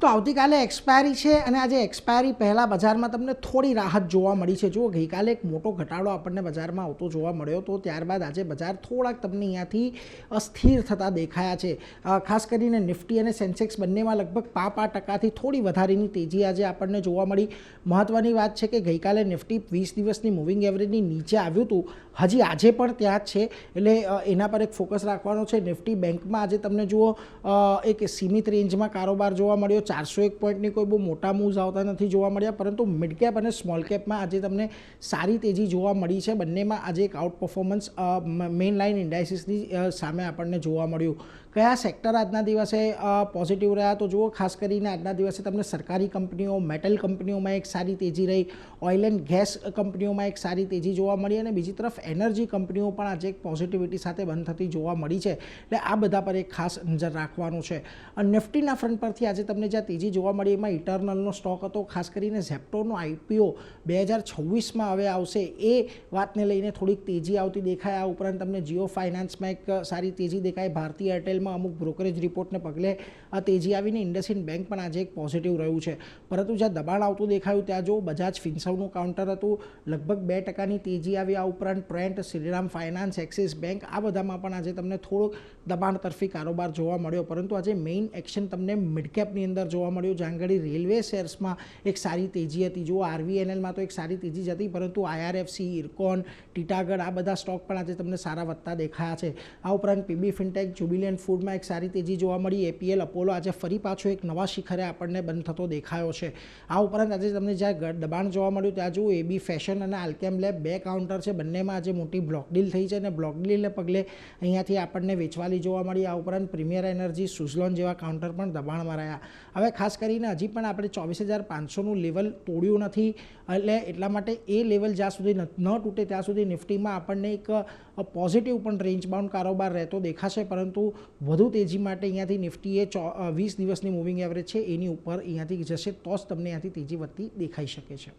તો આવતીકાલે એક્સપાયરી છે અને આજે એક્સપાયરી પહેલાં બજારમાં તમને થોડી રાહત જોવા મળી છે. જુઓ, ગઈકાલે એક મોટો ઘટાડો આપણને બજારમાં આવતો જોવા મળ્યો હતો, ત્યારબાદ આજે બજાર થોડાક તમને અહીંયાથી અસ્થિર થતા દેખાયા છે. ખાસ કરીને નિફ્ટી અને સેન્સેક્સ બંનેમાં લગભગ 5% થોડી વધારેની તેજી આજે આપણને જોવા મળી. મહત્ત્વની વાત છે કે ગઈકાલે નિફ્ટી 20 દિવસની મૂવિંગ એવરેજની નીચે આવ્યું હતું, હજી આજે પણ ત્યાં જ છે, એટલે એના પર એક ફોકસ રાખવાનો છે. નિફ્ટી બેંકમાં આજે તમને જુઓ એક સીમિત રેન્જમાં કારોબાર જોવા મળ્યો. 401 પોઈન્ટની કોઈ બહુ મોટા મૂવ્સ આવતા નથી જોવા મળ્યા, પરંતુ મિડ કેપ અને સ્મોલ કેપમાં આજે તમને સારી તેજી જોવા મળી છે. બંનેમાં આજે એક આઉટ પરફોર્મન્સ મેઇન લાઇન ઇન્ડાઇસિસની સામે આપણને જોવા મળ્યું. કયા સેક્ટર આજના દિવસે પોઝિટિવ રહ્યા તો જુઓ, ખાસ કરીને આજના દિવસે તમને સરકારી કંપનીઓ, મેટલ કંપનીઓમાં એક સારી તેજી રહી, ઓઇલ એન્ડ ગેસ કંપનીઓમાં એક સારી તેજી જોવા મળી અને બીજી તરફ એનર્જી કંપનીઓ પણ આજે એક પોઝિટિવિટી સાથે બંધ થતી જોવા મળી છે. એટલે આ બધા પર એક ખાસ નજર રાખવાનું છે. નિફ્ટીના ફ્રન્ટ પરથી આજે તમને જ્યાં તેજી જોવા મળી એમાં ઇટરનલનો સ્ટોક હતો. ખાસ કરીને ઝેપ્ટોનો આઈપીઓ 2026માં હવે આવશે, એ વાતને લઈને થોડીક તેજી આવતી દેખાય. આ ઉપરાંત તમને જીઓ ફાઇનાન્સમાં એક સારી તેજી દેખાય. ભારતીય એરટેલમાં અમુક બ્રોકરેજ રિપોર્ટને પગલે આ તેજી આવીને ઇન્ડસઇન્ડ બેંક પણ આજે એક પોઝિટિવ રહ્યું છે. પરંતુ જ્યાં દબાણ આવતું દેખાયું ત્યાં જો બજાજ ફિન્સર્વનું કાઉન્ટર હતું, લગભગ 2%ની તેજી આવી. આ ઉપરાંત Trent, Shriram finance, axis bank, આ બધામાં પણ આજે તમને થોડુંક દબાણ તરફી કારોબાર જોવા મળ્યો. પરંતુ આજે મેઇન એક્શન તમને મિડકેપની અંદર જોવા મળ્યું, જ્યાં આગળ રેલવે શેર્સમાં એક સારી તેજી હતી. જુઓ, આરવીએનએલમાં તો એક સારી તેજી જ હતી, પરંતુ આઈઆરએફસી, ઇરકોન, ટીટાગઢ, આ બધા સ્ટોક પણ આજે તમને સારા વધતા દેખાયા છે. આ ઉપરાંત પીબી ફિનટેક, જ્યુબિલિયન્ટ ફૂડમાં એક સારી તેજી જોવા મળી. એપીએલ, અપોલો આજે ફરી પાછો એક નવા શિખરે આપણને બંધ થતો દેખાયો છે. આ ઉપરાંત આજે તમને જ્યાં દબાણ જોવા મળ્યું ત્યાં જુઓ, એબી ફેશન અને આલ્કેમ લેબ 2 કાઉન્ટર છે, બંનેમાં આજે મોટી બ્લોક ડીલ થઈ છે અને બ્લોક ડીલને પગલે અહીંયાથી આપણને વેચવાલી જોવા મળી. આ ઉપરાંત પ્રીમિયર એનર્જી, સુઝલોન જેવા કાઉન્ટર પણ દબાણમાં રહ્યા. હવે ખાસ કરીને હજી પણ આપણે 24,500નું લેવલ તોડ્યું નથી, એટલે એટલા માટે એ લેવલ જ્યાં સુધી ન તૂટે ત્યાં સુધી નિફ્ટીમાં આપણને એક પોઝિટિવ પણ રેન્જ બાઉન્ડ કારોબાર રહેતો દેખાશે. પરંતુ વધુ તેજી માટે અહીંયાથી નિફ્ટીએ 20 દિવસની મૂવિંગ એવરેજ છે એની ઉપર અહીંયાથી જશે તો જ તમને અહીંયાથી તેજી વધતી દેખાઈ શકે છે.